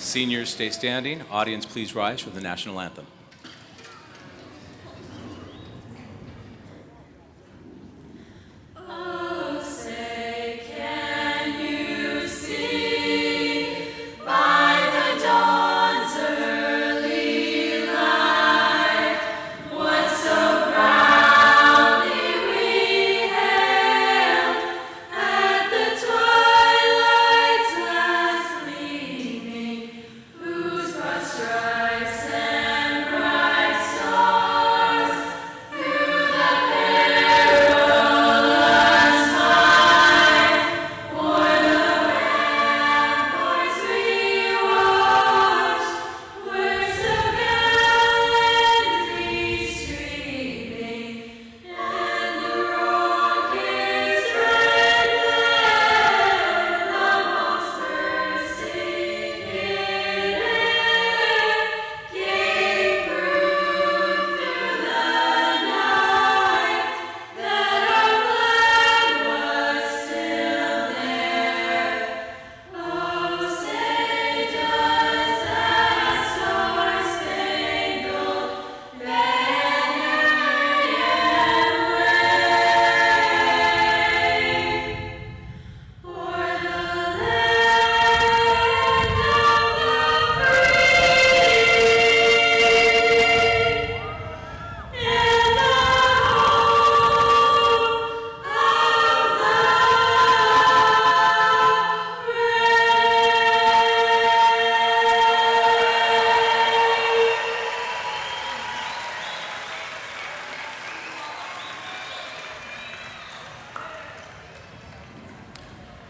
Seniors, stay standing. Audience, please rise for the national anthem.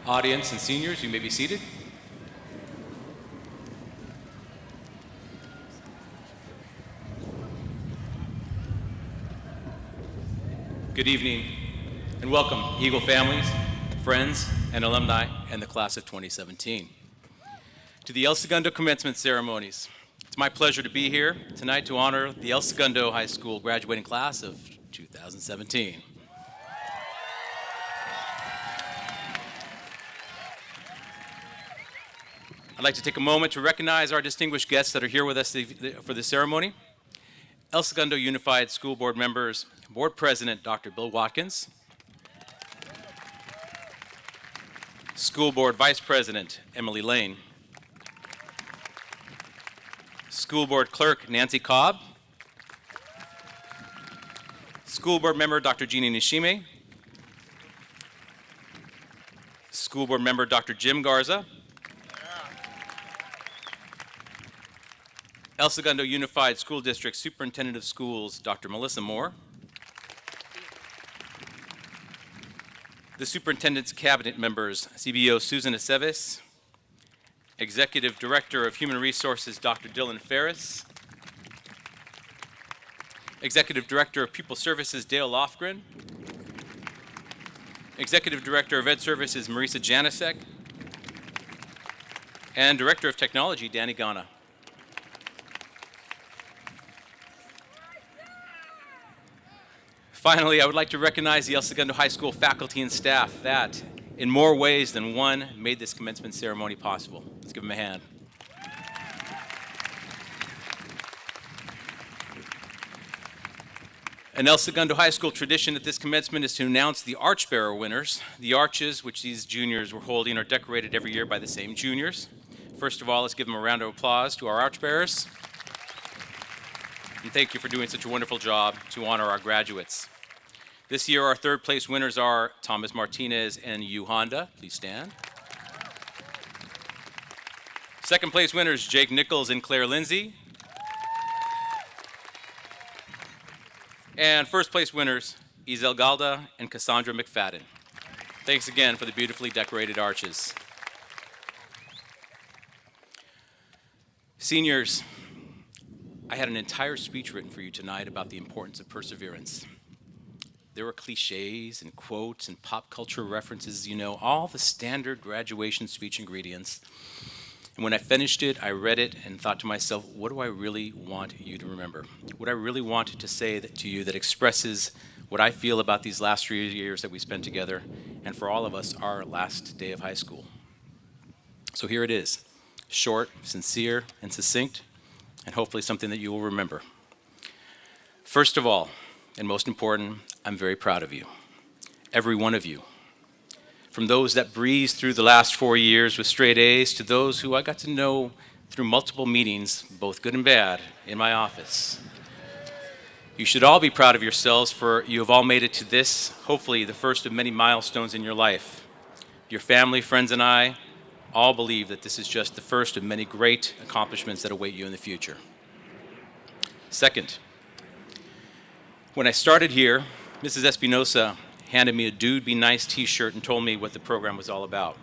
Audience and seniors, you may be seated. Good evening and welcome, Eagle families, friends, and alumni, and the class of 2017 to the El Segundo commencement ceremonies. It's my pleasure to be here tonight to honor the El Segundo High School graduating class of 2017. I'd like to take a moment to recognize our distinguished guests that are here with us for the ceremony. El Segundo Unified School Board members, Board President Dr. Bill Watkins, School Board Vice President Emily Lane, School Board Clerk Nancy Cobb, School Board Member Dr. Jeannie Nishime, School Board Member Dr. Jim Garza, El Segundo Unified School District Superintendent of Schools, Dr. Melissa Moore, the Superintendent's Cabinet members, CBO Susan Aceves, Executive Director of Human Resources, Dr. Dylan Ferris, Executive Director of Pupil Services, Dale Lofgren, Executive Director of Ed Services, Marisa Janicek, and Director of Technology, Danny Ghana. Finally, I would like to recognize the El Segundo High School faculty and staff that, in more ways than one, made this commencement ceremony possible. Let's give them a hand. An El Segundo High School tradition at this commencement is to announce the Arch Bearer winners. The arches, which these juniors were holding, are decorated every year by the same juniors. First of all, let's give them a round of applause to our Arch Bearers. And thank you for doing such a wonderful job to honor our graduates. This year, our third place winners are Thomas Martinez and Yu Honda. Please stand. Second place winners, Jake Nichols and Claire Lindsay. And first place winners, Izel Galda and Cassandra McFadden. Thanks again for the beautifully decorated arches. Seniors, I had an entire speech written for you tonight about the importance of perseverance. There were cliches and quotes and pop culture references, all the standard graduation speech ingredients. And when I finished it, I read it and thought to myself, what do I really want you to remember? What I really want to say to you that expresses what I feel about these last 3 years that we spent together, and for all of us, our last day of high school. So here it is. Short, sincere, and succinct, and hopefully something that you will remember. First of all, and most important, I'm very proud of you. Every one of you. From those that breezed through the last 4 years with straight A's to those who I got to know through multiple meetings, both good and bad, in my office. You should all be proud of yourselves, for you have all made it to this, hopefully the first of many milestones in your life. Your family, friends, and I all believe that this is just the first of many great accomplishments that await you in the future. Second, when I started here, Mrs. Espinosa handed me a Dude Be Nice t-shirt and told me what the program was all about.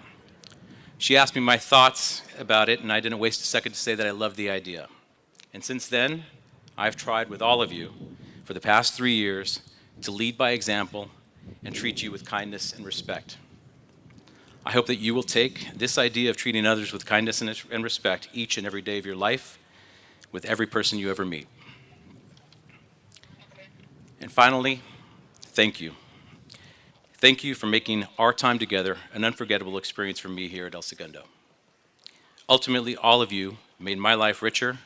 She asked me my thoughts about it, and I didn't waste a second to say that I loved the idea. And since then, I've tried with all of you for the past 3 years to lead by example and treat you with kindness and respect. I hope that you will take this idea of treating others with kindness and respect each and every day of your life with every person you ever meet. And finally, thank you. Thank you for making our time together an unforgettable experience for me here at El Segundo. Ultimately, all of you made my life richer,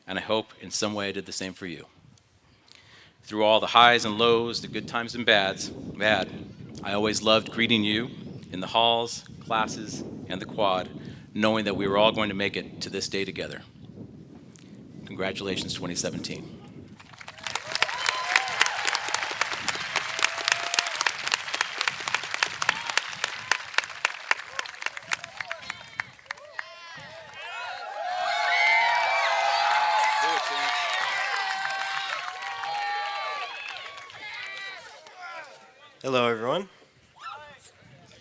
and I hope in some way I did the same for you. Through all the highs and lows, the good times and bad, I always loved greeting you in the halls, classes, and the quad, knowing that we were all going to make it to this day together. Congratulations, 2017. Hello, everyone.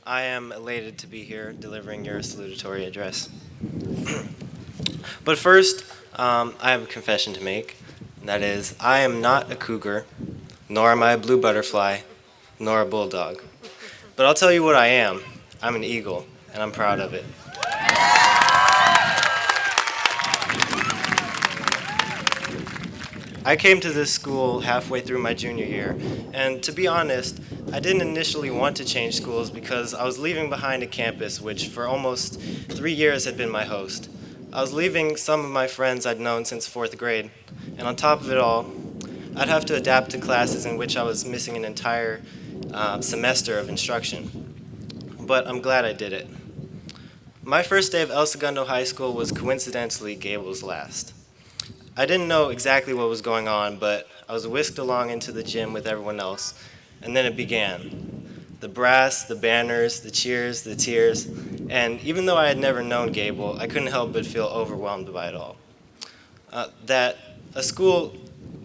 I am elated to be here delivering your salutatory address. But first, I have a confession to make, and that is, I am not a cougar, nor am I a blue butterfly, nor a bulldog. But I'll tell you what I am. I'm an eagle, and I'm proud of it. I came to this school halfway through my junior year, and to be honest, I didn't initially want to change schools because I was leaving behind a campus which for almost 3 years had been my host. I was leaving some of my friends I'd known since 4th grade, and on top of it all, I'd have to adapt to classes in which I was missing an entire semester of instruction. But I'm glad I did it. My first day of El Segundo High School was coincidentally Gable's last. I didn't know exactly what was going on, but I was whisked along into the gym with everyone else, and then it began. The brass, the banners, the cheers, the tears, and even though I had never known Gable, I couldn't help but feel overwhelmed by it all. That a school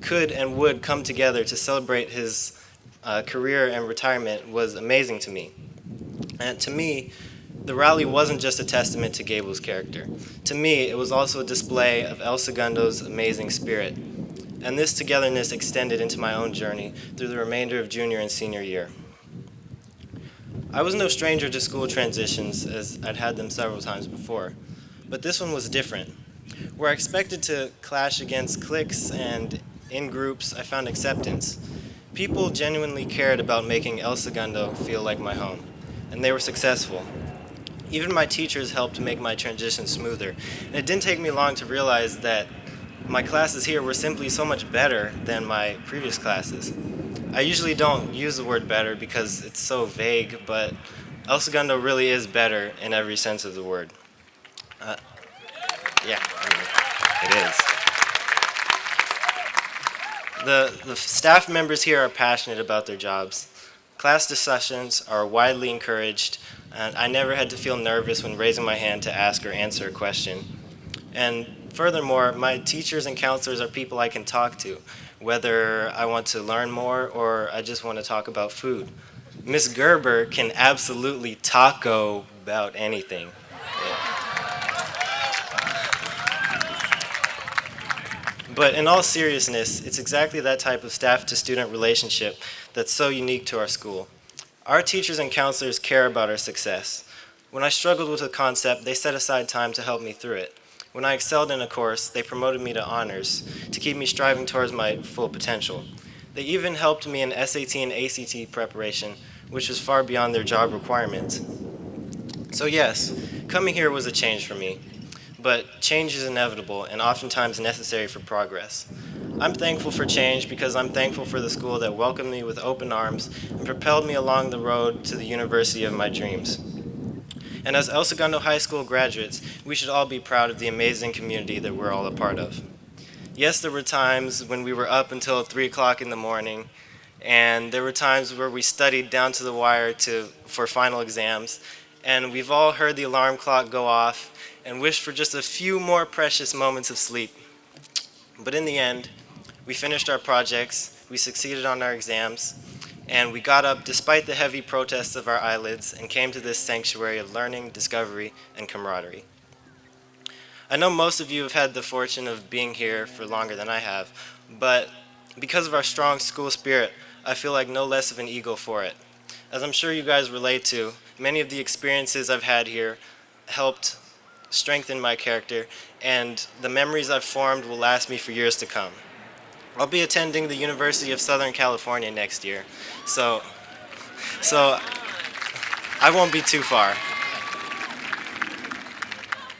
could and would come together to celebrate his career and retirement was amazing to me. And to me, the rally wasn't just a testament to Gable's character. To me, it was also a display of El Segundo's amazing spirit. And this togetherness extended into my own journey through the remainder of junior and senior year. I was no stranger to school transitions, as I'd had them several times before. But this one was different. Where I expected to clash against cliques and in groups, I found acceptance. People genuinely cared about making El Segundo feel like my home, and they were successful. Even my teachers helped make my transition smoother, and it didn't take me long to realize that my classes here were simply so much better than my previous classes. I usually don't use the word better because it's so vague, but El Segundo really is better in every sense of the word. It is. The staff members here are passionate about their jobs. Class discussions are widely encouraged, and I never had to feel nervous when raising my hand to ask or answer a question. And furthermore, my teachers and counselors are people I can talk to, whether I want to learn more or I just want to talk about food. Miss Gerber can absolutely taco about anything. But in all seriousness, it's exactly that type of staff-to-student relationship that's so unique to our school. Our teachers and counselors care about our success. When I struggled with a concept, they set aside time to help me through it. When I excelled in a course, they promoted me to honors to keep me striving towards my full potential. They even helped me in SAT and ACT preparation, which was far beyond their job requirements. So yes, coming here was a change for me. but change is inevitable and oftentimes necessary for progress. I'm thankful for change because I'm thankful for the school that welcomed me with open arms and propelled me along the road to the university of my dreams. And as El Segundo High School graduates, we should all be proud of the amazing community that we're all a part of. Yes, there were times when we were up until 3 o'clock in the morning, and there were times where we studied down to the wire for final exams, and we've all heard the alarm clock go off and wished for just a few more precious moments of sleep. But in the end, we finished our projects, we succeeded on our exams, and we got up despite the heavy protests of our eyelids and came to this sanctuary of learning, discovery, and camaraderie. I know most of you have had the fortune of being here for longer than I have, but because of our strong school spirit, I feel like no less of an eagle for it. As I'm sure you guys relate to, many of the experiences I've had here helped strengthen my character, and the memories I've formed will last me for years to come. I'll be attending the University of Southern California next year, so I won't be too far.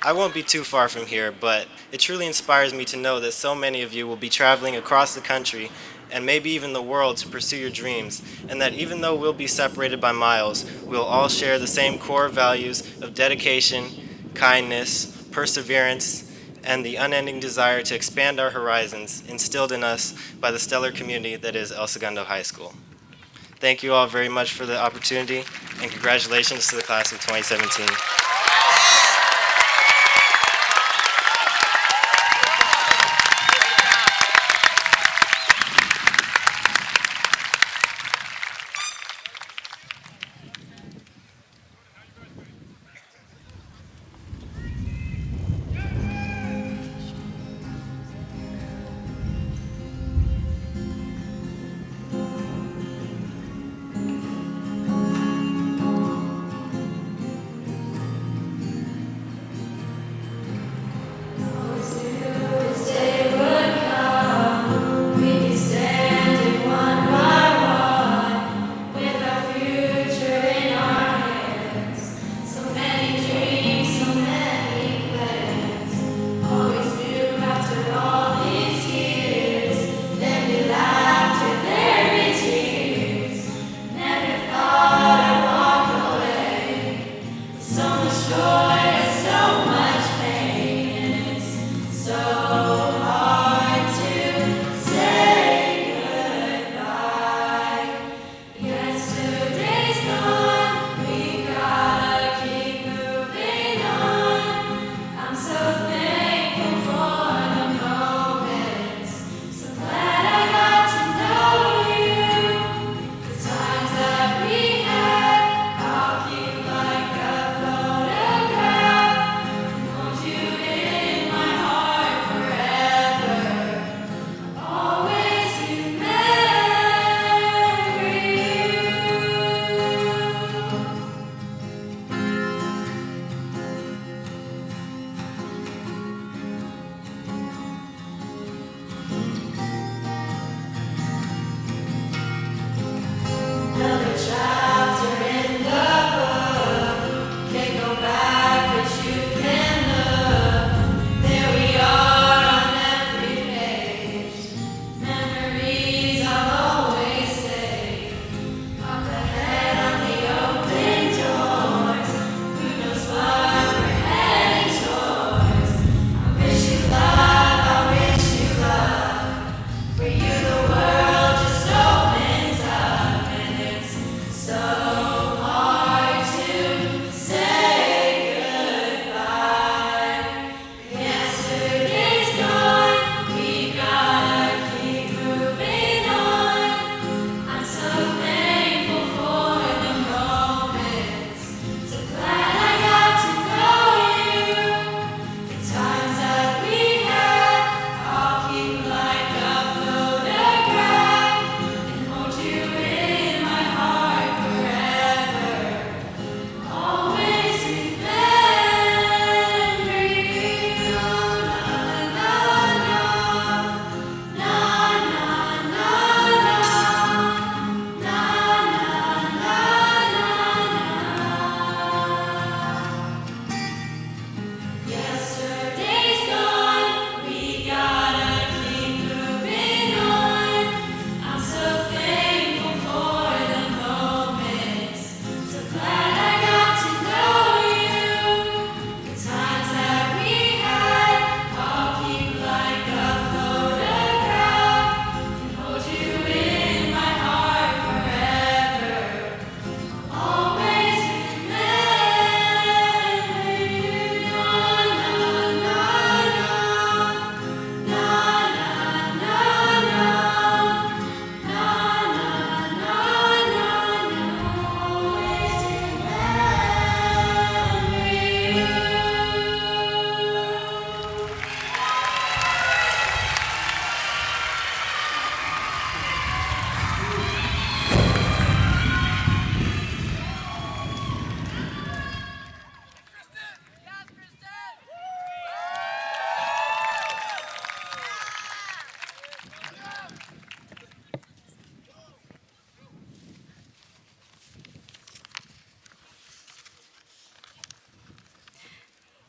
I won't be too far from here, but it truly inspires me to know that so many of you will be traveling across the country and maybe even the world to pursue your dreams, and that even though we'll be separated by miles, we'll all share the same core values of dedication, kindness, perseverance, and the unending desire to expand our horizons instilled in us by the stellar community that is El Segundo High School. Thank you all very much for the opportunity, and congratulations to the class of 2017.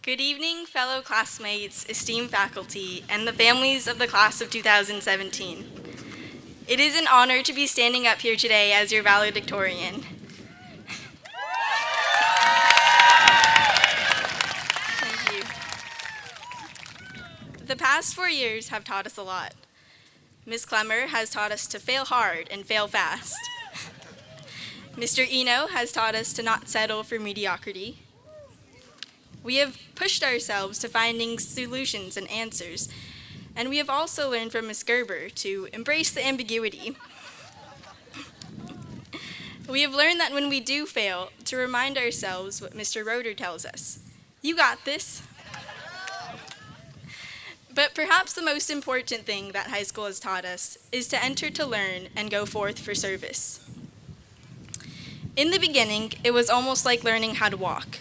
Good evening, fellow classmates, esteemed faculty, and the families of the class of 2017. It is an honor to be standing up here today as your valedictorian. Thank you. The past 4 years have taught us a lot. Ms. Clemmer has taught us to fail hard and fail fast. Mr. Eno has taught us to not settle for mediocrity. We have pushed ourselves to finding solutions and answers, and we have also learned from Ms. Gerber to embrace the ambiguity. We have learned that when we do fail, to remind ourselves what Mr. Roeder tells us. You got this. But perhaps the most important thing that high school has taught us is to enter to learn and go forth for service. In the beginning, it was almost like learning how to walk.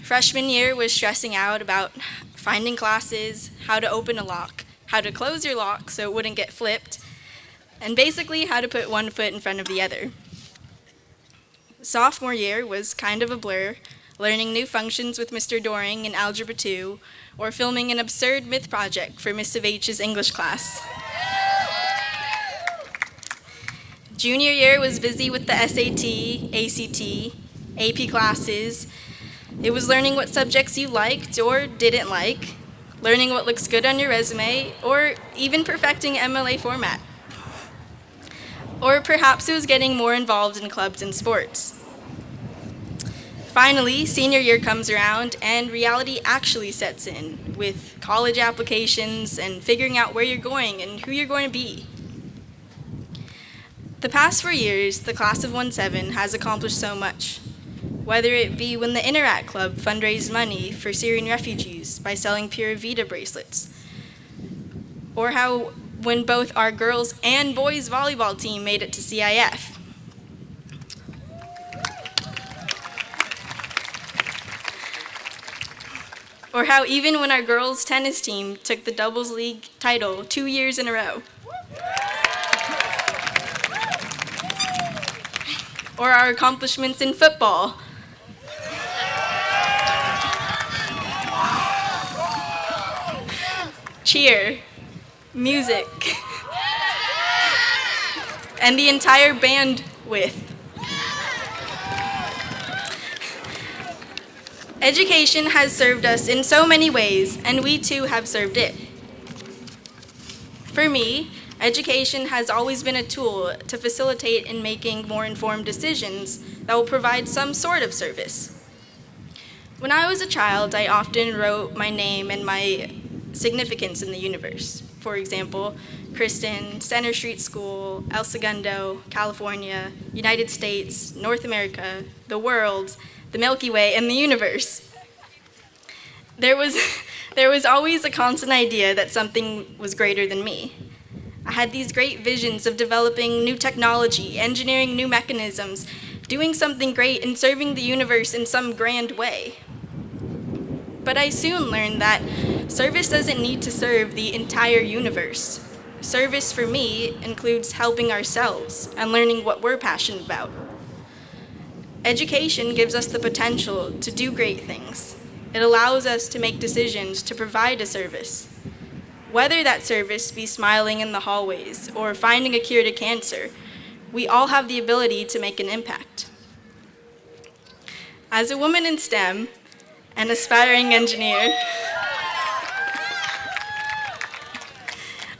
Freshman year was stressing out about finding classes, how to open a lock, how to close your lock so it wouldn't get flipped, and basically how to put one foot in front of the other. Sophomore year was kind of a blur, learning new functions with Mr. Doring in Algebra 2, or filming an absurd myth project for Miss Savach's English class. Junior year was busy with the SAT, ACT, AP classes. It was learning what subjects you liked or didn't like, learning what looks good on your resume, or even perfecting MLA format. Or perhaps it was getting more involved in clubs and sports. Finally, senior year comes around and reality actually sets in with college applications and figuring out where you're going and who you're going to be. The past 4 years, the class of 17 has accomplished so much, whether it be when the Interact Club fundraised money for Syrian refugees by selling Pura Vida bracelets, or how when both our girls and boys volleyball team made it to CIF. Or how even when our girls tennis team took the doubles league title 2 years in a row. Or our accomplishments in football. Cheer, music, and the entire bandwidth. Education has served us in so many ways, and we too have served it. For me, education has always been a tool to facilitate in making more informed decisions that will provide some sort of service. When I was a child, I often wrote my name and my significance in the universe. For example, Kristen, Center Street School, El Segundo, California, United States, North America, the world, the Milky Way, and the universe. There was always a constant idea that something was greater than me. I had these great visions of developing new technology, engineering new mechanisms, doing something great and serving the universe in some grand way. But I soon learned that service doesn't need to serve the entire universe. Service for me includes helping ourselves and learning what we're passionate about. Education gives us the potential to do great things. It allows us to make decisions to provide a service. Whether that service be smiling in the hallways or finding a cure to cancer, we all have the ability to make an impact. As a woman in STEM, an aspiring engineer,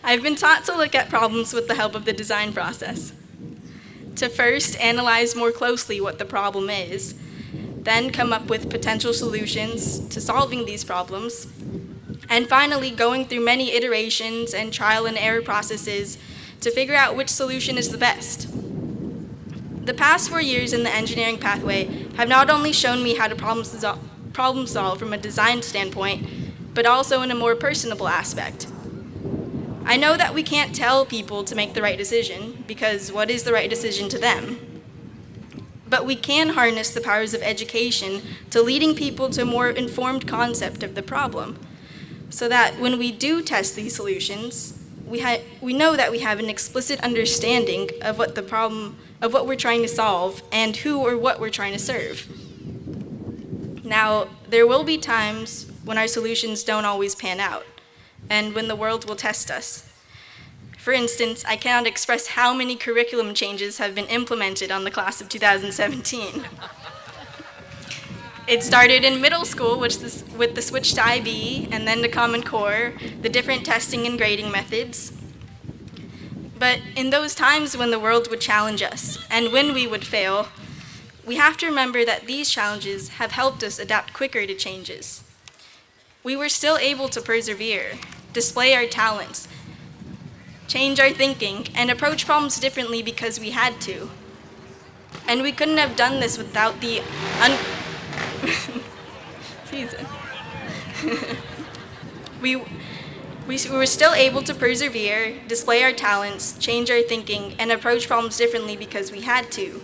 I've been taught to look at problems with the help of the design process. To first analyze more closely what the problem is, then come up with potential solutions to solving these problems, and finally going through many iterations and trial and error processes to figure out which solution is the best. The past 4 years in the engineering pathway have not only shown me how to problem solve from a design standpoint, but also in a more personable aspect. I know that we can't tell people to make the right decision, because what is the right decision to them? But we can harness the powers of education to leading people to a more informed concept of the problem, so that when we do test these solutions, we know that we have an explicit understanding of what we're trying to solve and who or what we're trying to serve. Now, there will be times when our solutions don't always pan out, and when the world will test us. For instance, I cannot express how many curriculum changes have been implemented on the class of 2017. It started in middle school with the switch to IB, and then to Common Core, the different testing and grading methods. But in those times when the world would challenge us, and when we would fail, we have to remember that these challenges have helped us adapt quicker to changes. We were still able to persevere, display our talents, change our thinking, and approach problems differently because we had to. And we couldn't have done this without the we were still able to persevere, display our talents, change our thinking, and approach problems differently because we had to.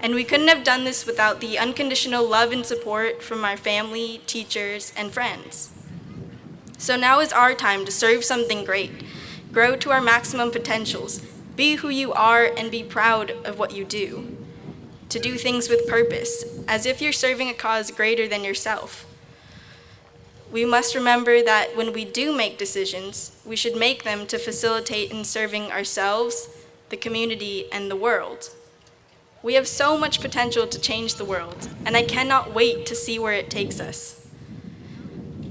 And we couldn't have done this without the unconditional love and support from our family, teachers, and friends. So now is our time to serve something great, grow to our maximum potentials, be who you are, and be proud of what you do. To do things with purpose, as if you're serving a cause greater than yourself. We must remember that when we do make decisions, we should make them to facilitate in serving ourselves, the community, and the world. We have so much potential to change the world, and I cannot wait to see where it takes us.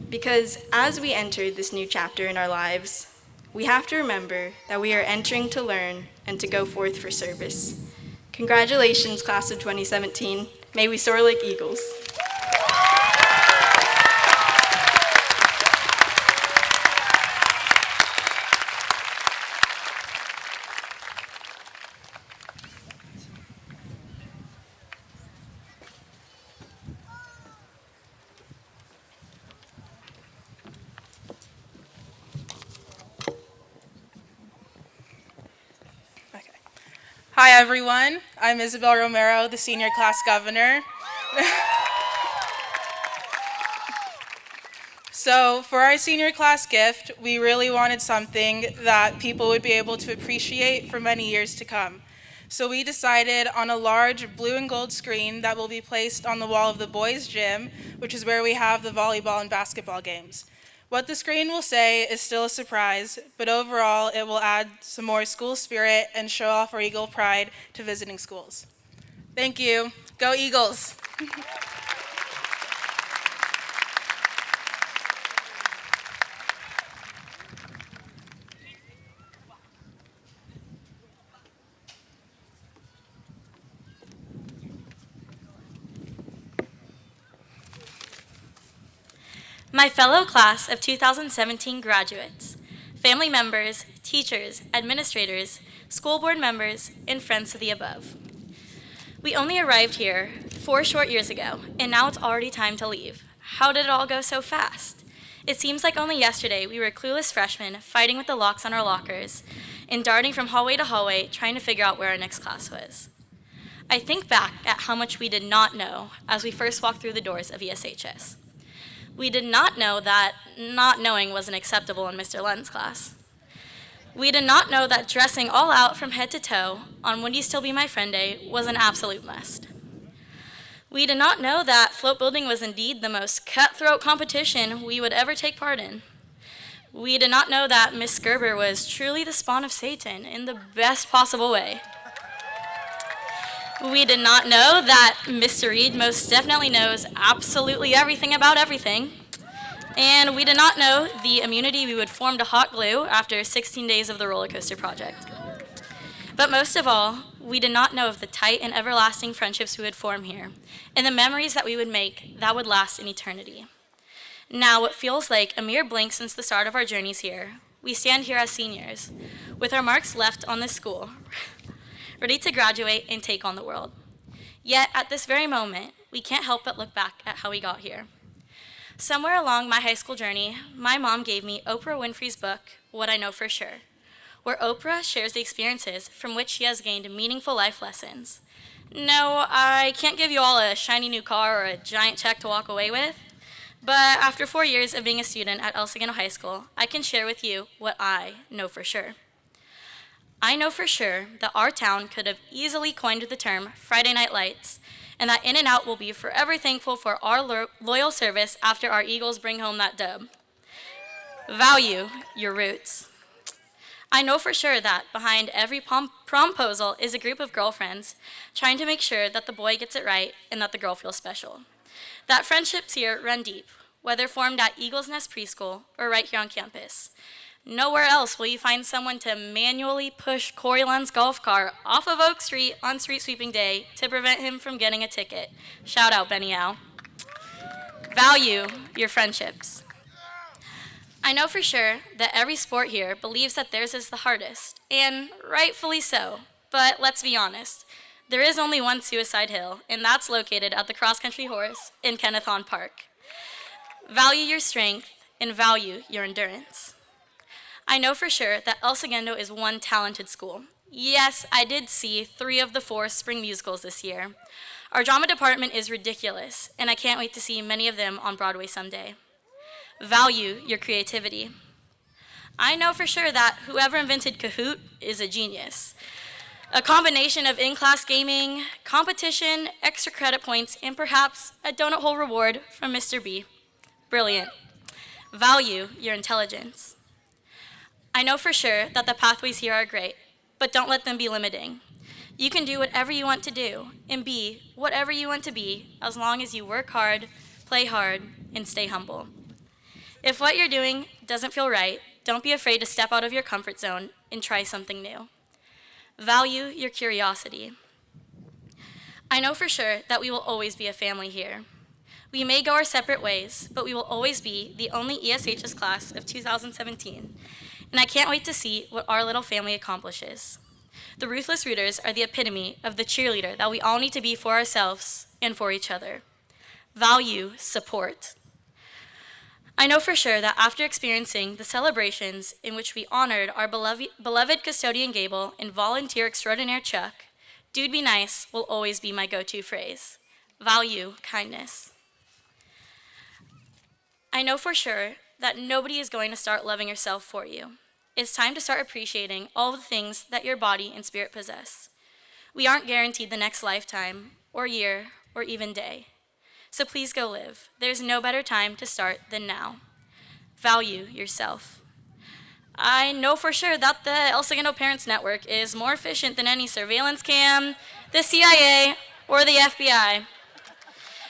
Because as we enter this new chapter in our lives, we have to remember that we are entering to learn and to go forth for service. Congratulations, class of 2017. May we soar like eagles. Hi everyone, I'm Isabel Romero, the senior class governor. So for our senior class gift, we really wanted something that people would be able to appreciate for many years to come. So we decided on a large blue and gold screen that will be placed on the wall of the boys' gym, which is where we have the volleyball and basketball games. What the screen will say is still a surprise, but overall it will add some more school spirit and show off our Eagle pride to visiting schools. Thank you. Go Eagles! My fellow class of 2017 graduates, family members, teachers, administrators, school board members, and friends of the above. We only arrived here 4 short years ago, and now it's already time to leave. How did it all go so fast? It seems like only yesterday we were clueless freshmen fighting with the locks on our lockers and darting from hallway to hallway trying to figure out where our next class was. I think back at how much we did not know as we first walked through the doors of ESHS. We did not know that not knowing wasn't acceptable in Mr. Lund's class. We did not know that dressing all out from head to toe on Would You Still Be My Friend Day was an absolute must. We did not know that float building was indeed the most cutthroat competition we would ever take part in. We did not know that Miss Gerber was truly the spawn of Satan in the best possible way. We did not know that Mr. Reed most definitely knows absolutely everything about everything. And we did not know the immunity we would form to hot glue after 16 days of the roller coaster project. But most of all, we did not know of the tight and everlasting friendships we would form here, and the memories that we would make that would last in eternity. Now, what feels like a mere blink since the start of our journeys here, we stand here as seniors, with our marks left on this school, ready to graduate and take on the world. Yet, at this very moment, we can't help but look back at how we got here. Somewhere along my high school journey, my mom gave me Oprah Winfrey's book, What I Know for Sure, where Oprah shares the experiences from which she has gained meaningful life lessons. No, I can't give you all a shiny new car or a giant check to walk away with, but after 4 years of being a student at Segundo High School, I can share with you what I know for sure. I know for sure that our town could have easily coined the term Friday Night Lights, and that In and Out will be forever thankful for our loyal service after our Eagles bring home that dub. Value your roots. I know for sure that behind every promposal is a group of girlfriends trying to make sure that the boy gets it right and that the girl feels special. That friendships here run deep, whether formed at Eagles Nest Preschool or right here on campus. Nowhere else will you find someone to manually push Corey Lund's golf cart off of Oak Street on street sweeping day to prevent him from getting a ticket. Shout out, Benny Al. Value your friendships. I know for sure that every sport here believes that theirs is the hardest, and rightfully so, but let's be honest. There is only one Suicide Hill, and that's located at the Cross Country Horse in Kenneth Hahn Park. Value your strength and value your endurance. I know for sure that El Segundo is one talented school. Yes, I did see 3 of the 4 spring musicals this year. Our drama department is ridiculous, and I can't wait to see many of them on Broadway someday. Value your creativity. I know for sure that whoever invented Kahoot is a genius. A combination of in-class gaming, competition, extra credit points, and perhaps a donut hole reward from Mr. B. Brilliant. Value your intelligence. I know for sure that the pathways here are great, but don't let them be limiting. You can do whatever you want to do and be whatever you want to be as long as you work hard, play hard, and stay humble. If what you're doing doesn't feel right, don't be afraid to step out of your comfort zone and try something new. Value your curiosity. I know for sure that we will always be a family here. We may go our separate ways, but we will always be the only ESHS class of 2017. And I can't wait to see what our little family accomplishes. The Ruthless Rooters are the epitome of the cheerleader that we all need to be for ourselves and for each other. Value support. I know for sure that after experiencing the celebrations in which we honored our beloved custodian Gable and volunteer extraordinaire Chuck, "Dude be nice" will always be my go-to phrase. Value kindness. I know for sure that nobody is going to start loving yourself for you. It's time to start appreciating all the things that your body and spirit possess. We aren't guaranteed the next lifetime, or year, or even day. So please go live. There's no better time to start than now. Value yourself. I know for sure that the El Segundo Parents Network is more efficient than any surveillance cam, the CIA, or the FBI.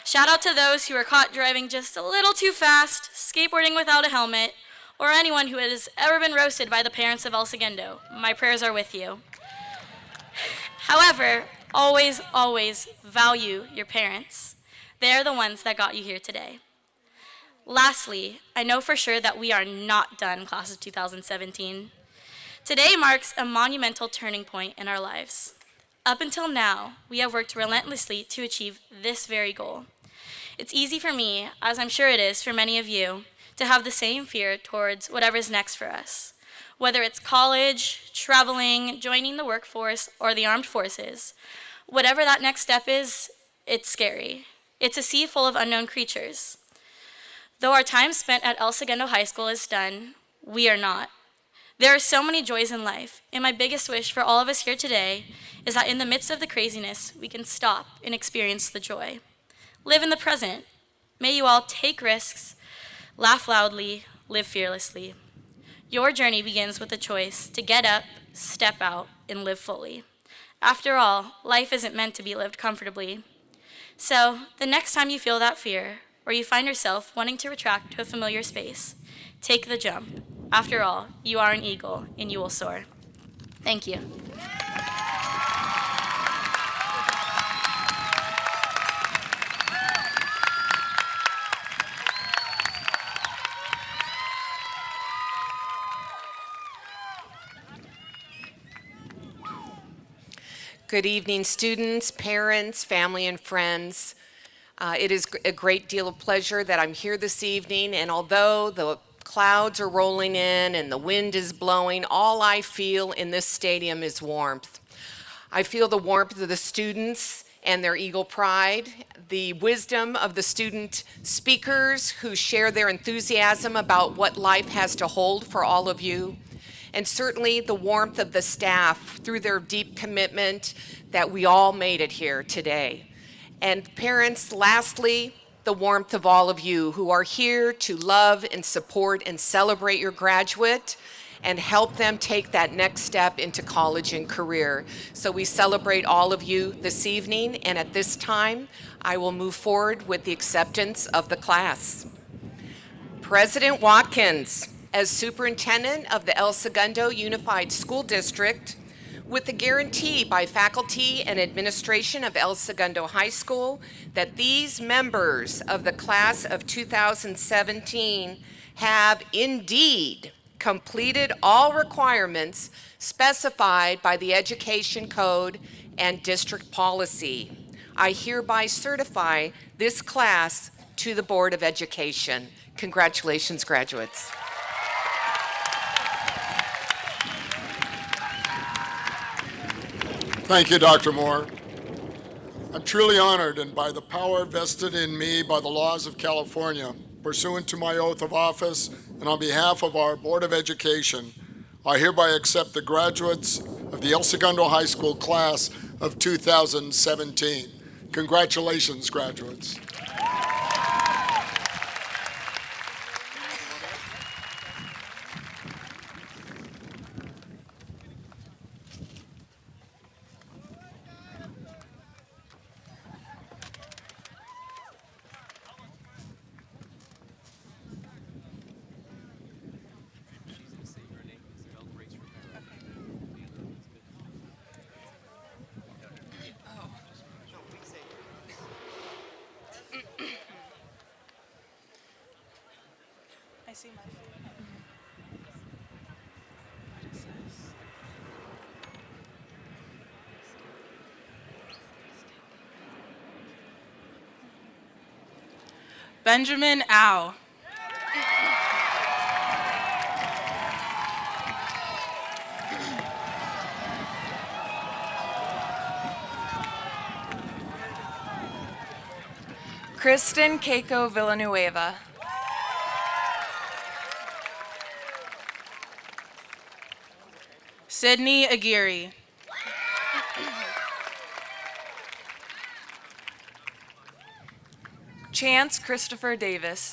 Shout out to those who are caught driving just a little too fast, skateboarding without a helmet, or anyone who has ever been roasted by the parents of El Segundo. My prayers are with you. However, always, always value your parents. They're the ones that got you here today. Lastly, I know for sure that we are not done, class of 2017. Today marks a monumental turning point in our lives. Up until now, we have worked relentlessly to achieve this very goal. It's easy for me, as I'm sure it is for many of you, to have the same fear towards whatever's next for us. Whether it's college, traveling, joining the workforce, or the armed forces, whatever that next step is, it's scary. It's a sea full of unknown creatures. Though our time spent at El Segundo High School is done, we are not. There are so many joys in life, and my biggest wish for all of us here today is that in the midst of the craziness, we can stop and experience the joy. Live in the present. May you all take risks, laugh loudly, live fearlessly. Your journey begins with the choice to get up, step out, and live fully. After all, life isn't meant to be lived comfortably. So, the next time you feel that fear, or you find yourself wanting to retract to a familiar space, take the jump. After all, you are an eagle, and you will soar. Thank you. Good evening, students, parents, family, and friends. It is a great deal of pleasure that I'm here this evening, and although the clouds are rolling in and the wind is blowing, all I feel in this stadium is warmth. I feel the warmth of the students and their eagle pride, the wisdom of the student speakers who share their enthusiasm about what life has to hold for all of you, and certainly the warmth of the staff through their deep commitment that we all made it here today. And parents, lastly, the warmth of all of you who are here to love and support and celebrate your graduate and help them take that next step into college and career. So we celebrate all of you this evening, and at this time, I will move forward with the acceptance of the class. President Watkins, as superintendent of the El Segundo Unified School District, with the guarantee by faculty and administration of El Segundo High School that these members of the class of 2017 have indeed completed all requirements specified by the Education Code and district policy. I hereby certify this class to the Board of Education. Congratulations, graduates. Thank you, Dr. Moore. I'm truly honored, and by the power vested in me by the laws of California, pursuant to my oath of office and on behalf of our Board of Education, I hereby accept the graduates of the El Segundo High School class of 2017. Congratulations, graduates. I see my food. Benjamin Au. Kristen Keiko Villanueva. Sydney Aguirre. Chance Christopher Davis.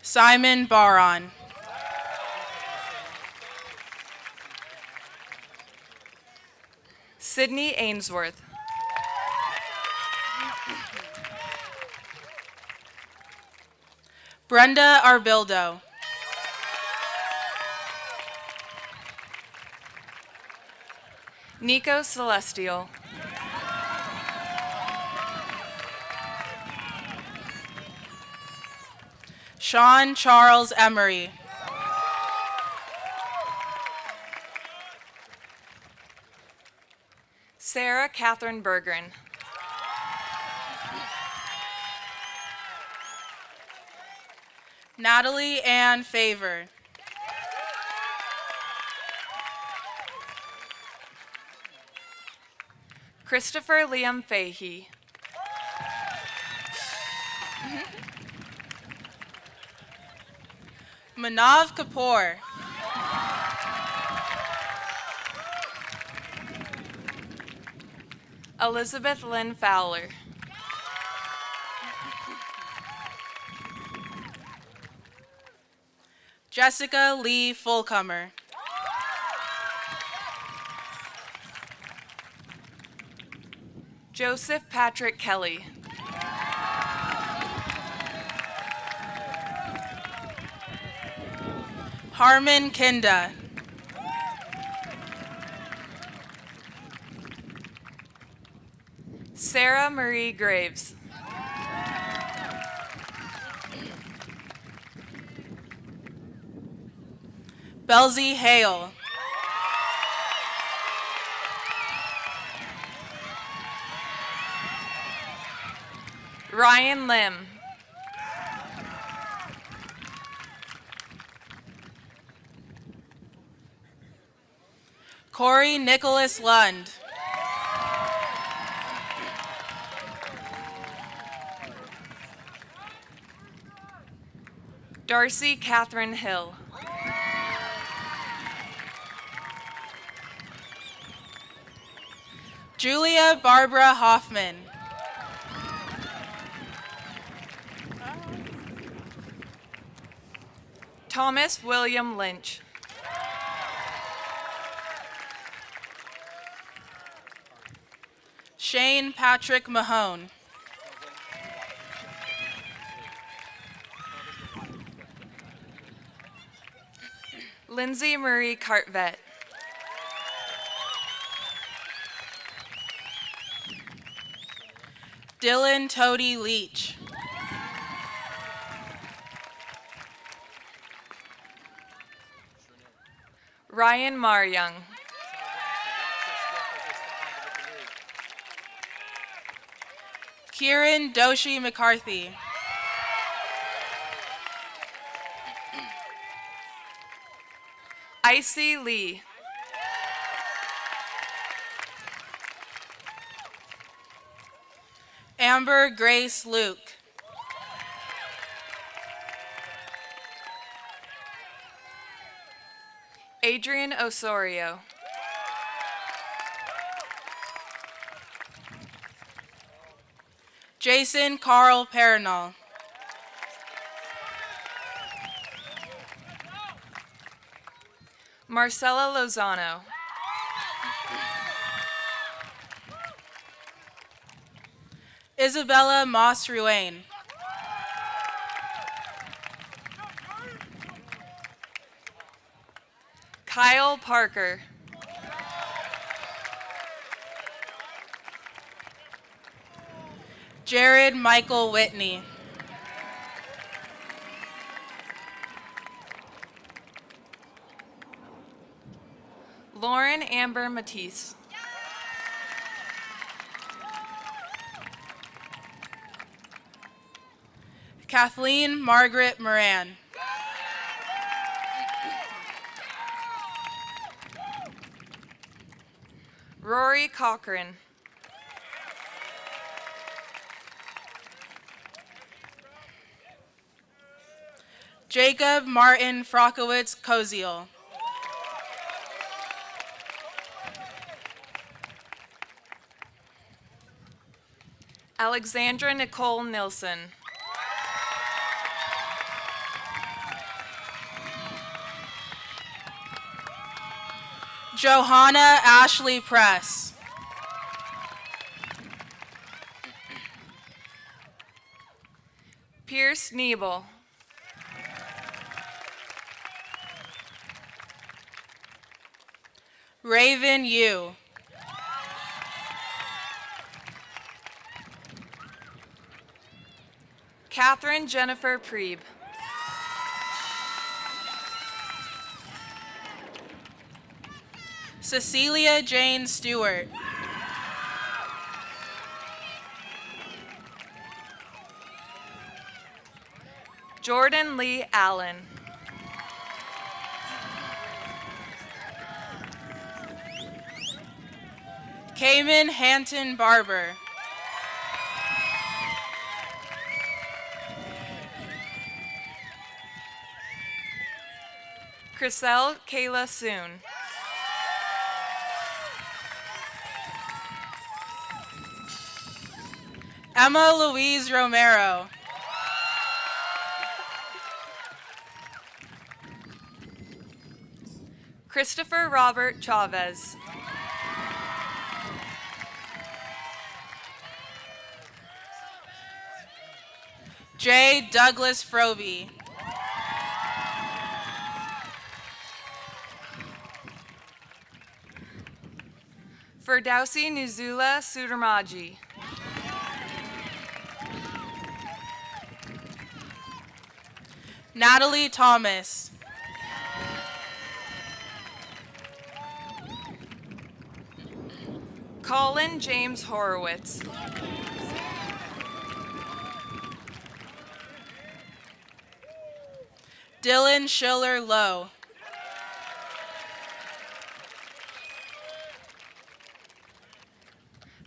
Simon Baron. Sydney Ainsworth. Brenda Arbildo. Nico Celestial. Sean Charles Emery. Sarah Catherine Bergren. Natalie Ann Favor. Christopher Liam Fahey. Manav Kapoor. Elizabeth Lynn Fowler. Jessica Lee Fulcomer. Joseph Patrick Kelly. Harmon Kinda. Sarah Marie Graves. Belzy Hale. Ryan Lim. Corey Nicholas Lund. Darcy Catherine Hill. Julia Barbara Hoffman. Thomas William Lynch. Shane Patrick Mahone. Lindsay Marie Cartvet. Dylan Toady Leach. Ryan Maryoung. Kieran Doshi McCarthy. Icy Lee. Amber Grace Luke. Adrian Osorio. Jason Carl Perenal. Marcella Lozano. Isabella Moss Ruane. Kyle Parker. Jared Michael Whitney. Lauren Amber Matisse. Kathleen Margaret Moran. Rory Cochran. Jacob Martin Frokowitz Koziel. Alexandra Nicole Nilsson. Johanna Ashley Press. Pierce Niebel. Raven Yu. Catherine Jennifer Preeb. Cecilia Jane Stewart. Jordan Lee Allen. Cayman Hanton Barber. Chriselle Kayla Soon. Emma Louise Romero. Christopher Robert Chavez. J. Douglas Froby. Ferdowsi Nuzula Sudarmaji. Natalie Thomas. Colin James Horowitz. Dylan Schiller Lowe.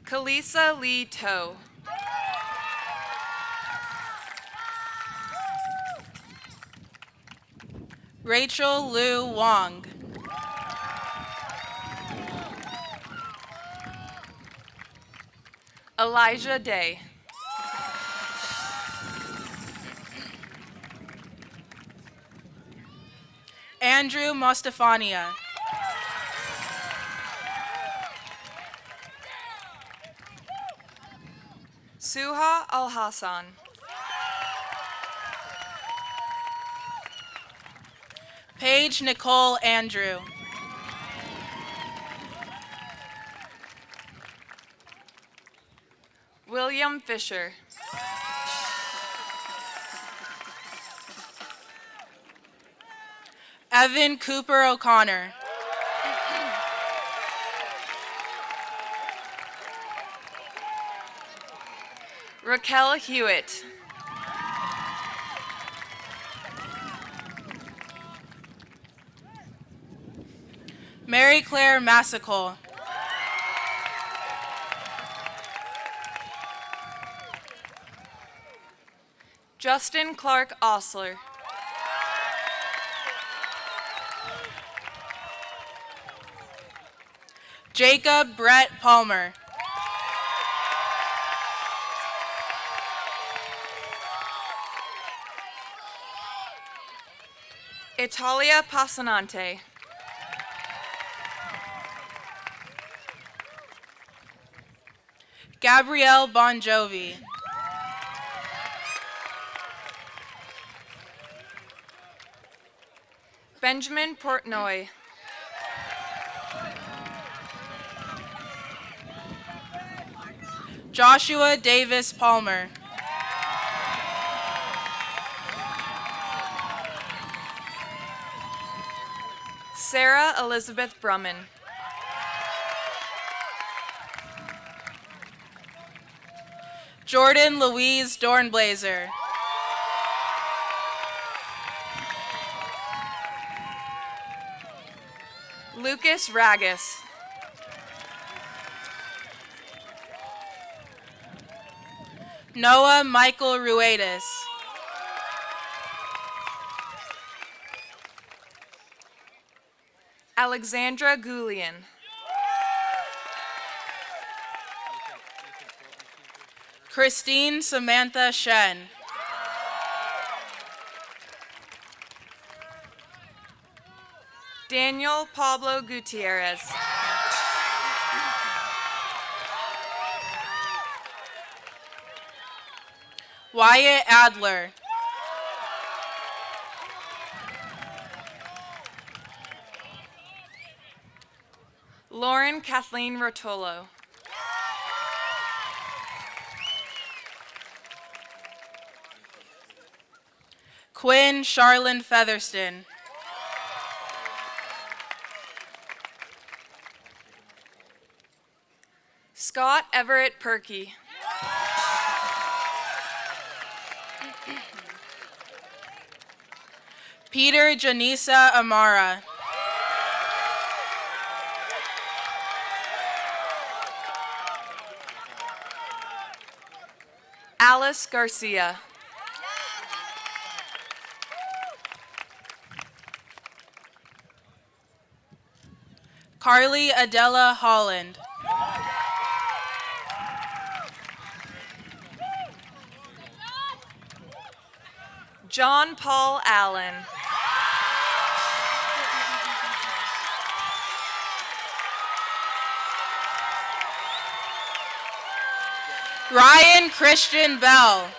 Kalisa Lee Toe. Rachel Liu Wong. Elijah Day. Andrew Mostafania. Suha Al-Hassan. Paige Nicole Andrew. William Fisher. Evan Cooper O'Connor. Raquel Hewitt. Mary Claire Massicle. Justin Clark Osler. Jacob Brett Palmer. Italia Pasanante. Gabrielle Bon Jovi. Benjamin Portnoy. Joshua Davis Palmer. Sarah Elizabeth Brumman. Jordan Louise Dornblazer. Lucas Ragus. Noah Michael Ruedas. Alexandra Goulian. Christine Samantha Shen. Daniel Pablo Gutierrez. Wyatt Adler. Lauren Kathleen Rotolo. Quinn Charlene Featherston. Scott Everett Perkey. Peter Janisa Amara. Alice Garcia. Carly Adela Holland. John Paul Allen. Ryan Christian Bell.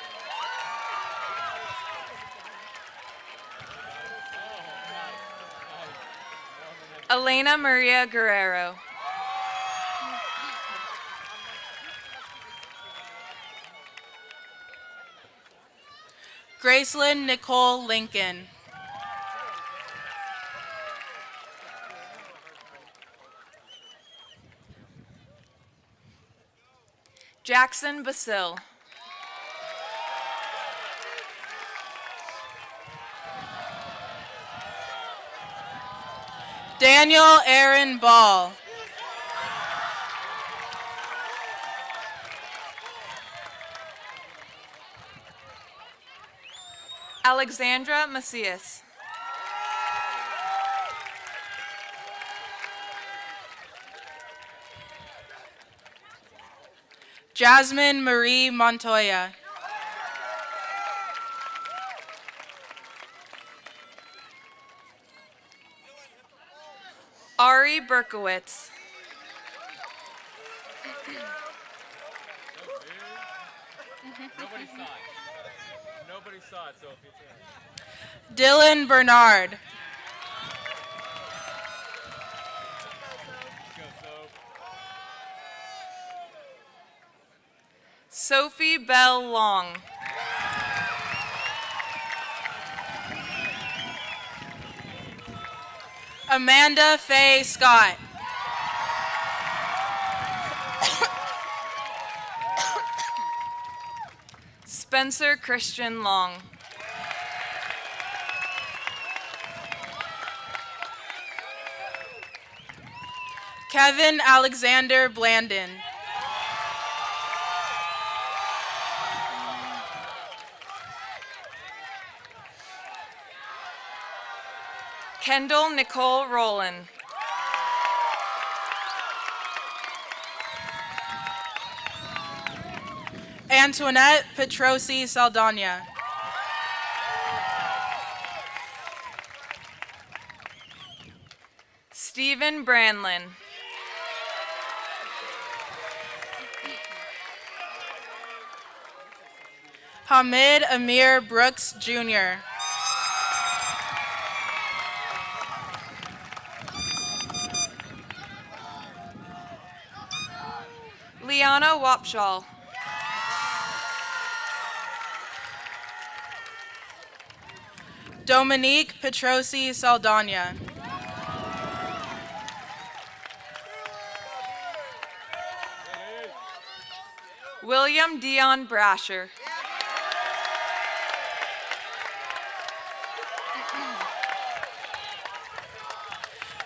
Elena Maria Guerrero. Gracelyn Nicole Lincoln. Jackson Basil. Daniel Aaron Ball. Alexandra Macias. Jasmine Marie Montoya. Ari Berkowitz. Nobody saw it. Nobody saw it, Sophie. Dylan Bernard. Sophie Bell Long. Amanda Faye Scott. Spencer Christian Long. Kevin Alexander Blandon. Kendall Nicole Rowland. Antoinette Petrosi Saldana. Stephen Branlin. Hamid Amir Brooks Jr. Liana Wapshall. Dominique Petrosi Saldana. William Dion Brasher.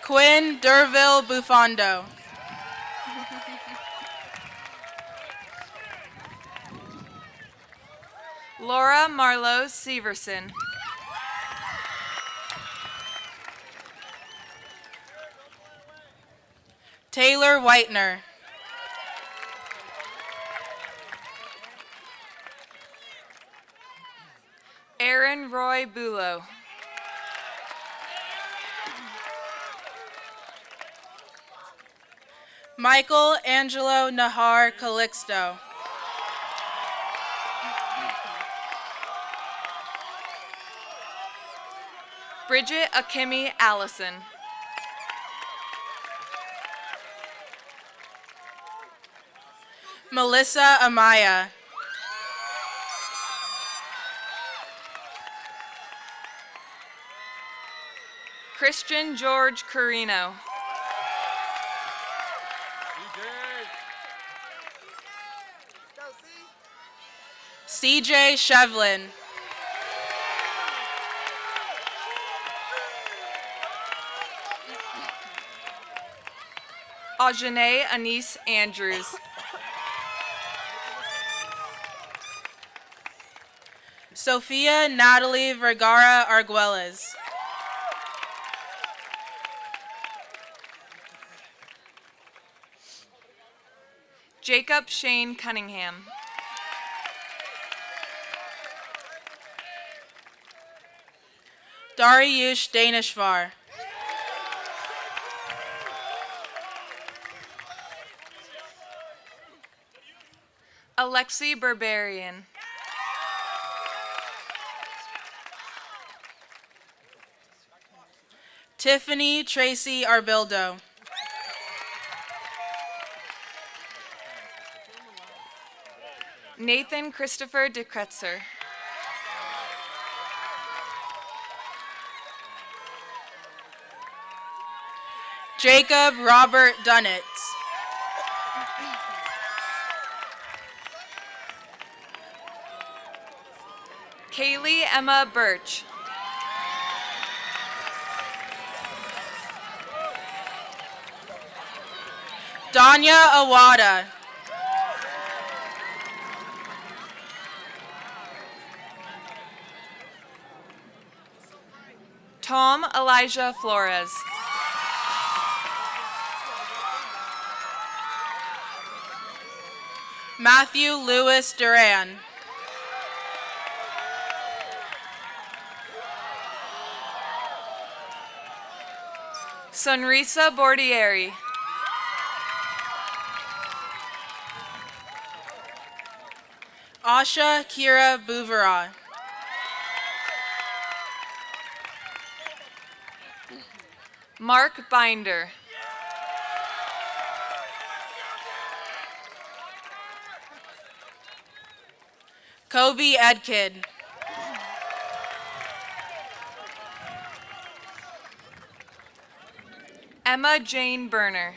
Quinn Derville Bufando. Laura Marlowe Severson. Taylor Whitener. Aaron Roy Bulow. Michael Angelo Nahar Calixto. Bridget Akemi Allison. Melissa Amaya. Christian George Carino. CJ Shevlin. Ajane Anise Andrews. Sophia Natalie Vergara Arguelles. Jacob Shane Cunningham. Dariush Danishvar. Alexi Berberian. Tiffany Tracy Arbildo. Nathan Christopher DeKretzer. Jacob Robert Dunnett. Kaylee Emma Birch. Danya Awada. Tom Elijah Flores. Matthew Lewis Duran. Sonrisa Bordieri. Asha Kira Bouvera. Mark Binder. Kobe Edkid. Emma Jane Berner.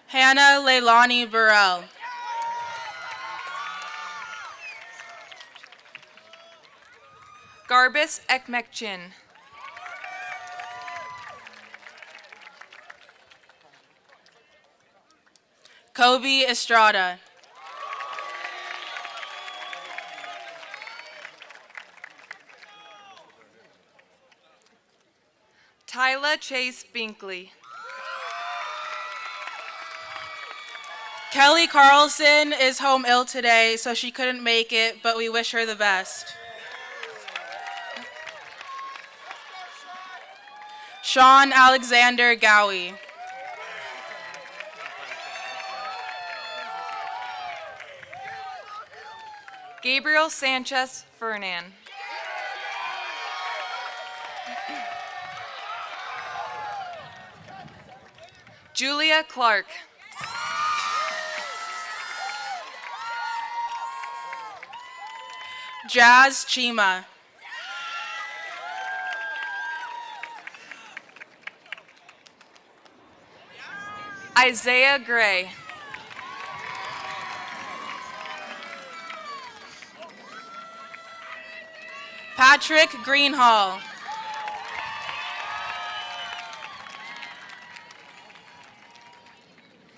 Hannah Leilani Burrell. Garbus Ekmekchin. Kobe Estrada. Tyla Chase Binkley. Kelly Carlson is home ill today, so she couldn't make it, but we wish her the best. Sean Alexander Gowie. Gabriel Sanchez Fernan. Julia Clark. Jazz Chima. Isaiah Gray. Patrick Greenhall.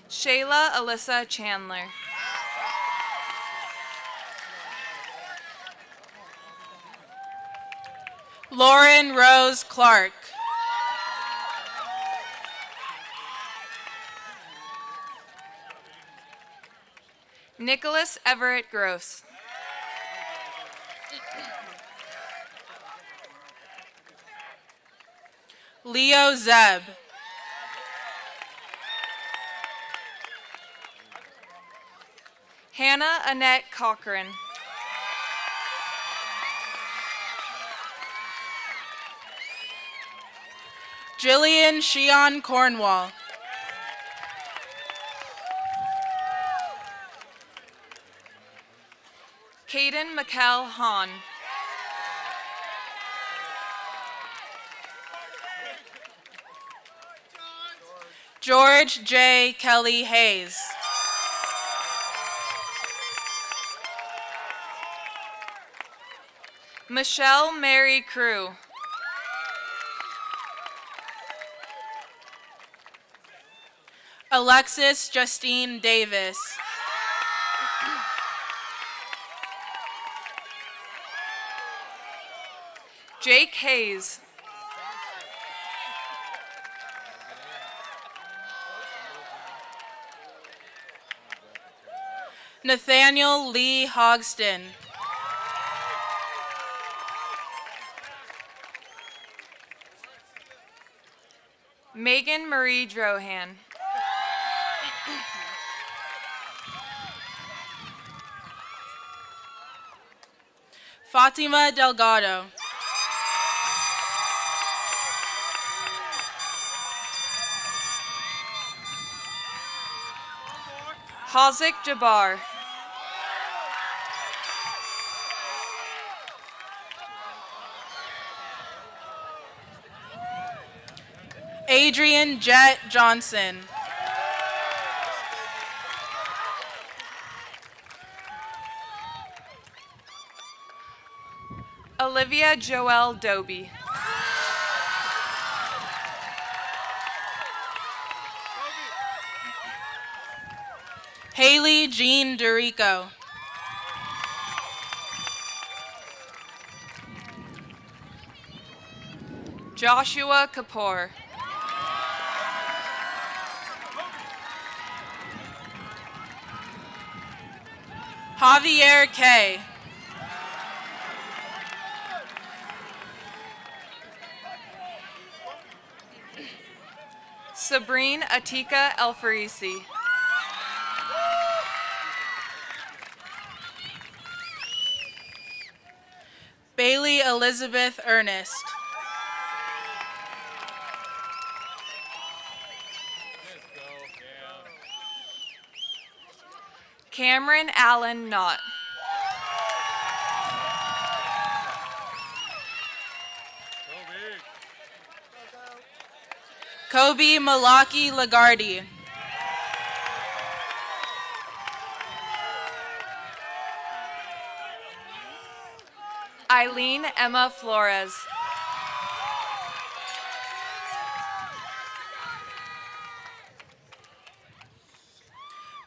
Shayla Alyssa Chandler. Lauren Rose Clark. Nicholas Everett Gross. Leo Zeb. Hannah Annette Cochran. Jillian Sheon Cornwall. Caden McKell Hahn. George J. Kelly Hayes. Michelle Mary Crew. Alexis Justine Davis. Jake Hayes. Nathaniel Lee Hogston. Megan Marie Drohan. Fatima Delgado. Hazik Jabbar. Adrian Jet Johnson. Olivia Joelle Doby. Haley Jean Dorico. Joshua Kapoor. Javier K. Sabrine Atika Elfarisi. Bailey Elizabeth Ernest. Cameron Allen Knott. Kobe Malaki Lagardi. Eileen Emma Flores.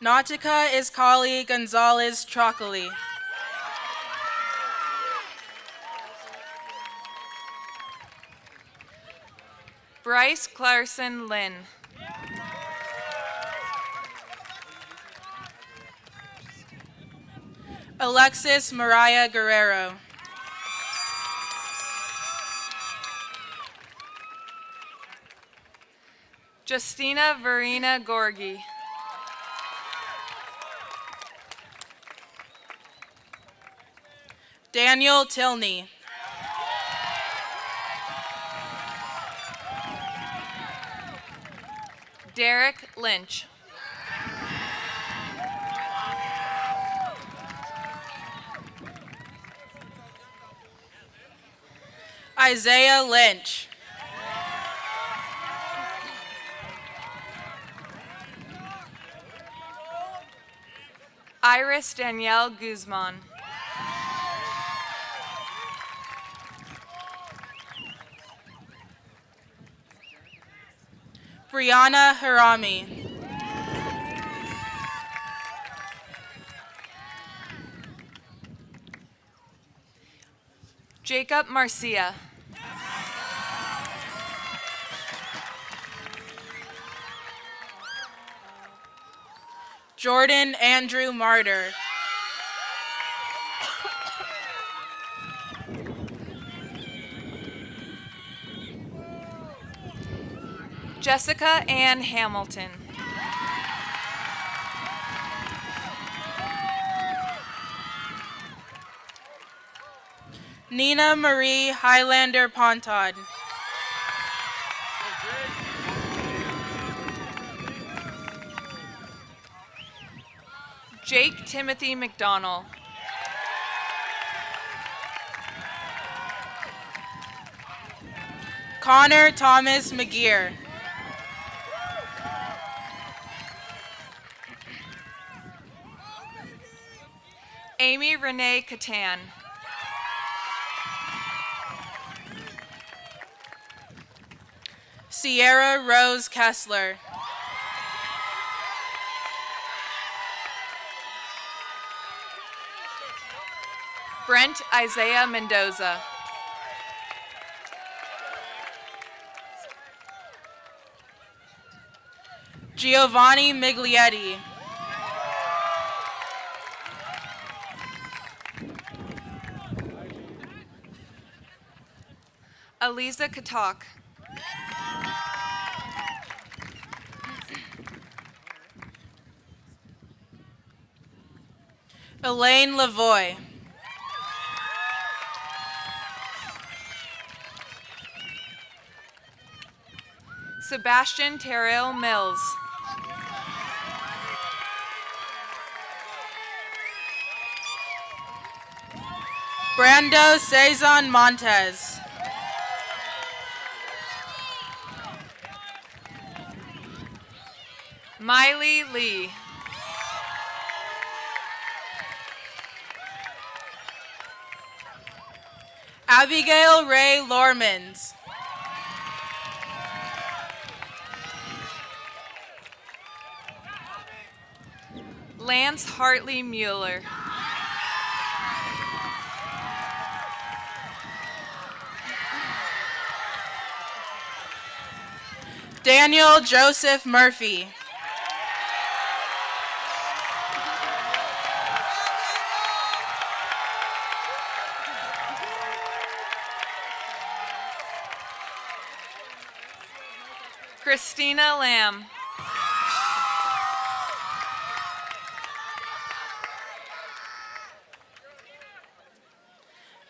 Nautica Iscali Gonzalez Trocoli. Bryce Clarkson Lynn. Alexis Mariah Guerrero. Justina Verena Gorgi. Daniel Tilney. Derek Lynch. Isaiah Lynch. Iris Danielle Guzman. Brianna Harami. Jacob Marcia. Jordan Andrew Martyr. Jessica Ann Hamilton. Nina Marie Highlander Pontod. Jake Timothy McDonnell. Connor Thomas McGear. Amy Renee Catan. Sierra Rose Kessler. Brent Isaiah Mendoza. Giovanni Miglietti. Aliza Katak. Elaine Lavoie. Sebastian Terrell Mills. Brando Cezanne Montez. Miley Lee. Abigail Ray Lormans. Lance Hartley Mueller. Daniel Joseph Murphy. Christina Lamb.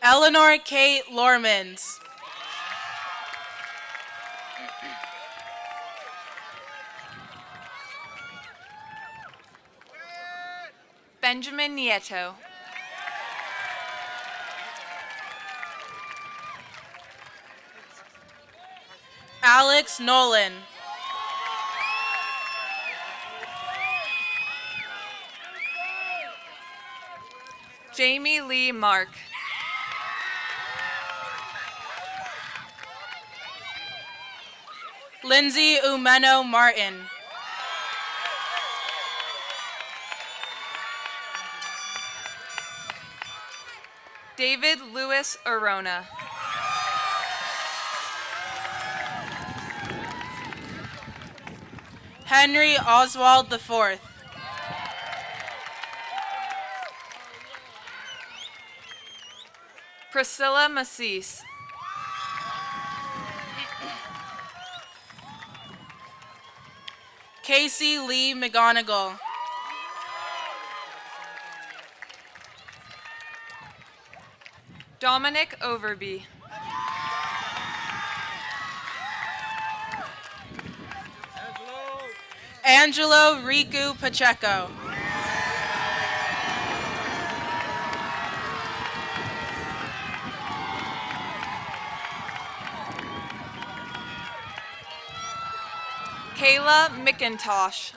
Eleanor Kate Lormans. Benjamin Nieto. Alex Nolan. Jamie Lee Mark. Lindsay Umeno Martin. David Lewis Arona. Henry Oswald IV. Priscilla Massis. Casey Lee McGonigal. Dominic Overby. Angelo Riku Pacheco. Kayla McIntosh.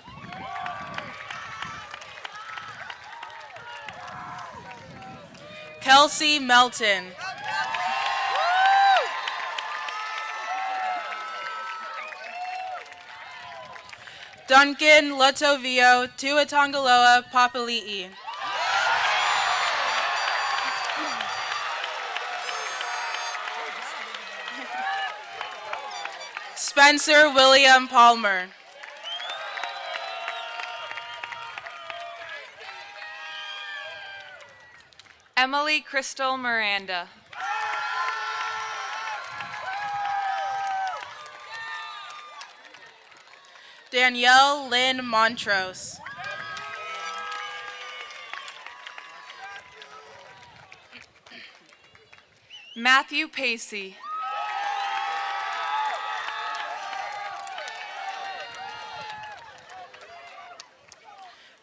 Kelsey Melton. Duncan Lotovio Tuatongaloa Papali'i. Spencer William Palmer. Emily Crystal Miranda. Danielle Lynn Montrose. Matthew Pacey.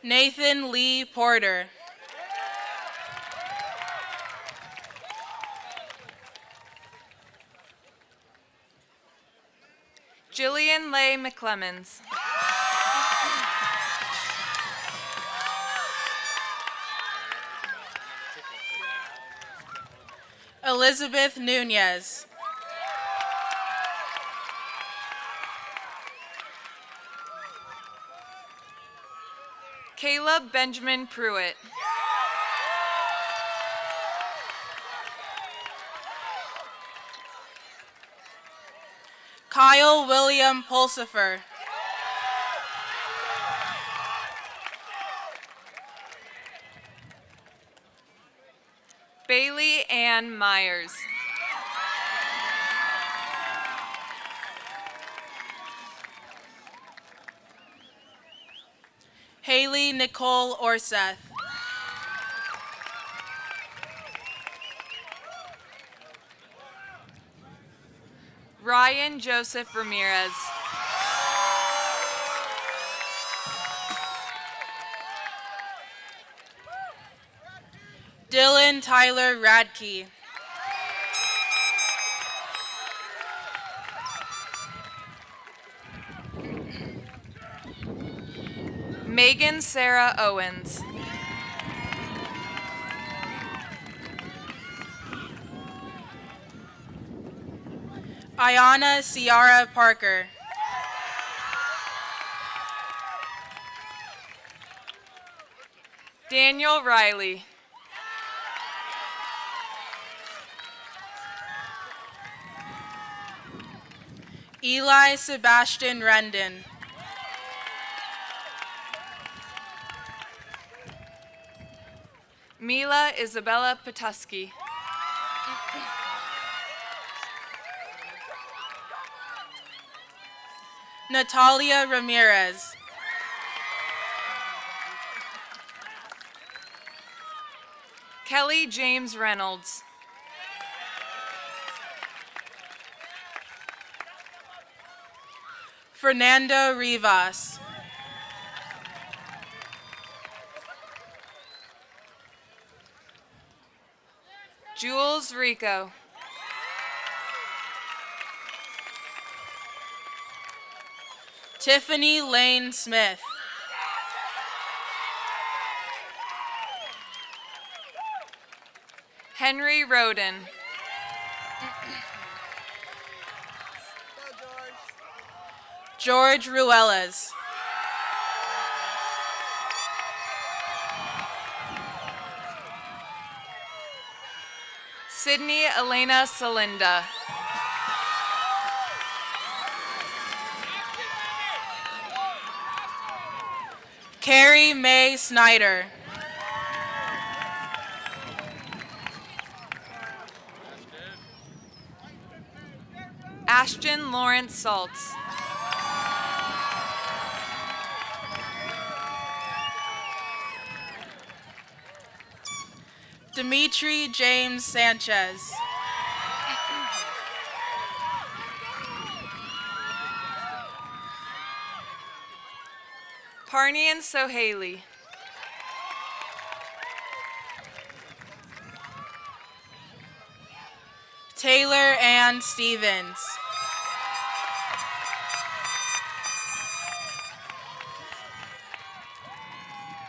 Nathan Lee Porter. Jillian Leigh McClemens. Elizabeth Nunez. Caleb Benjamin Pruitt. Kyle William Pulsifer. Bailey Ann Myers. Haley Nicole Orseth. Ryan Joseph Ramirez. Dylan Tyler Radke. Megan Sarah Owens. Ayana Ciara Parker. Daniel Riley. Eli Sebastian Rendon. Mila Isabella Patuski. Natalia Ramirez. Kelly James Reynolds. Fernando Rivas. Jules Rico. Tiffany Lane Smith. Henry Roden. George Ruelas. Sydney Elena Salinda. Carrie Mae Snyder. Ashton Lawrence Saltz. Dimitri James Sanchez. Parnian Sohaili. Taylor Ann Stevens.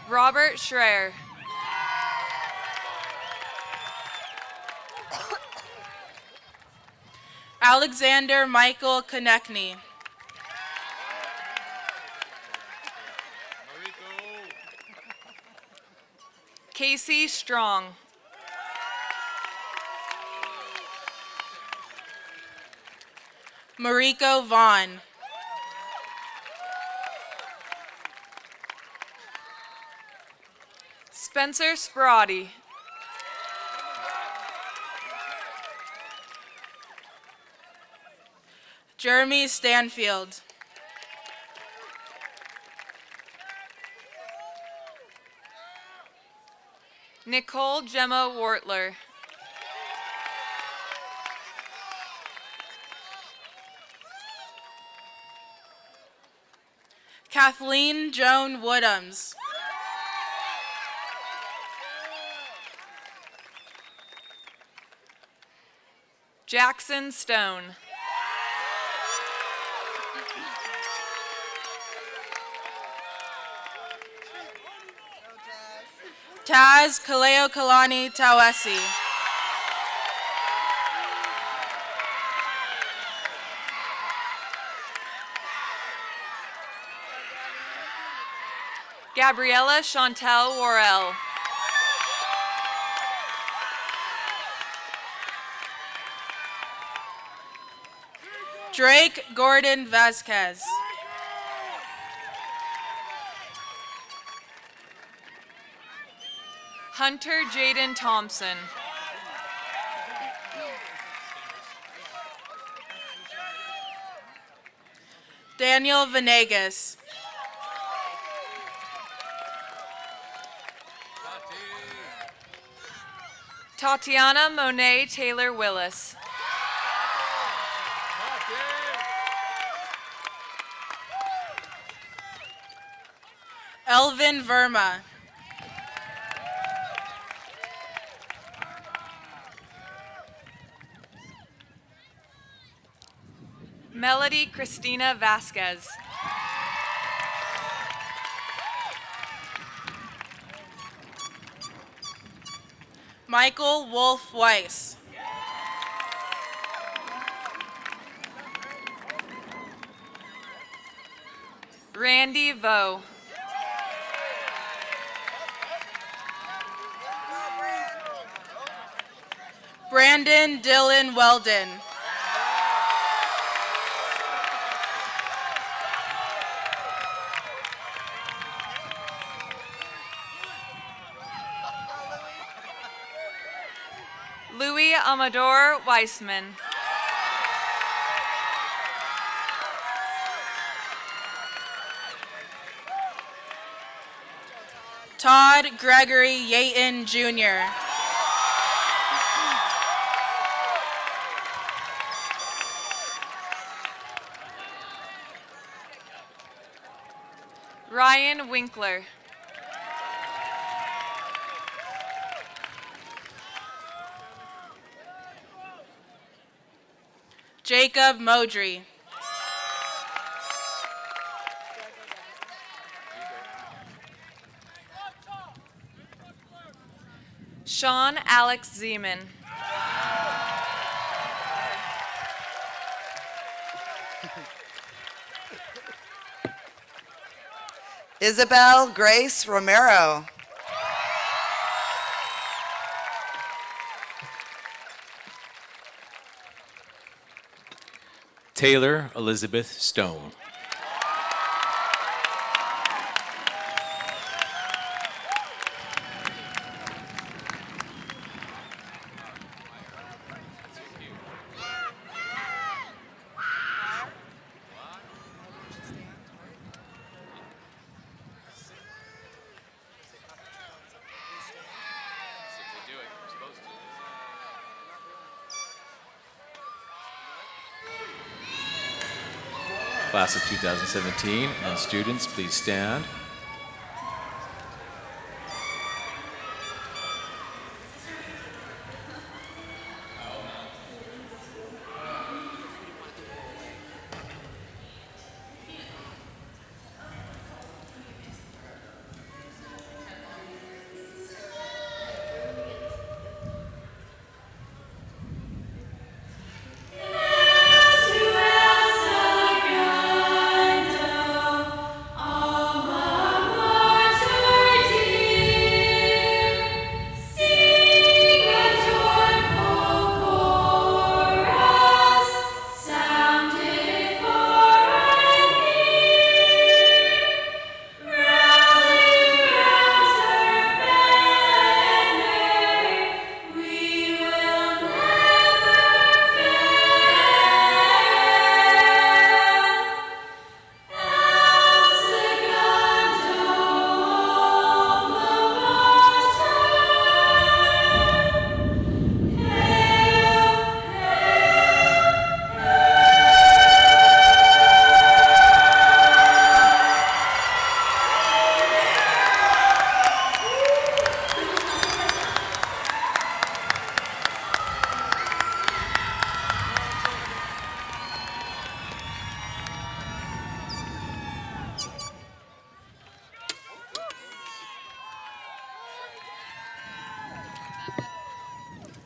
Robert Schreier. Alexander Michael Konechny. Casey Strong. Mariko Vaughn. Spencer Sperati. Jeremy Stanfield. Nicole Gemma Wortler. Kathleen Joan Woodhams. Jackson Stone. Taz Kaleo-Kalani Tawesi. Gabriella Chantel Worrell. Drake Gordon Vasquez. Hunter Jaden Thompson. Daniel Venegas. Tatiana Monet Taylor Willis. Elvin Verma. Melody Christina Vasquez. Michael Wolf Weiss. Randy Vo. Brandon Dylan Weldon. Louis Amador Weissman. Todd Gregory Yaton Jr. Ryan Winkler. Jacob Modry. Sean Alex Zeman. Isabel Grace Romero. Taylor Elizabeth Stone. Class of 2017, and students, please stand.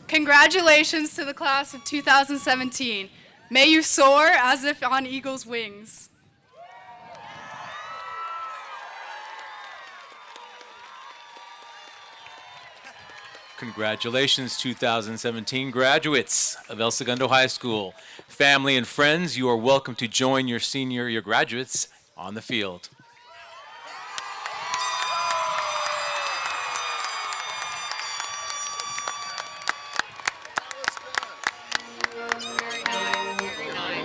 Congratulations to the class of 2017. May you soar as if on eagle's wings. Congratulations, 2017 graduates of El Segundo High School. Family and friends, you are welcome to join your graduates on the field. Very nice.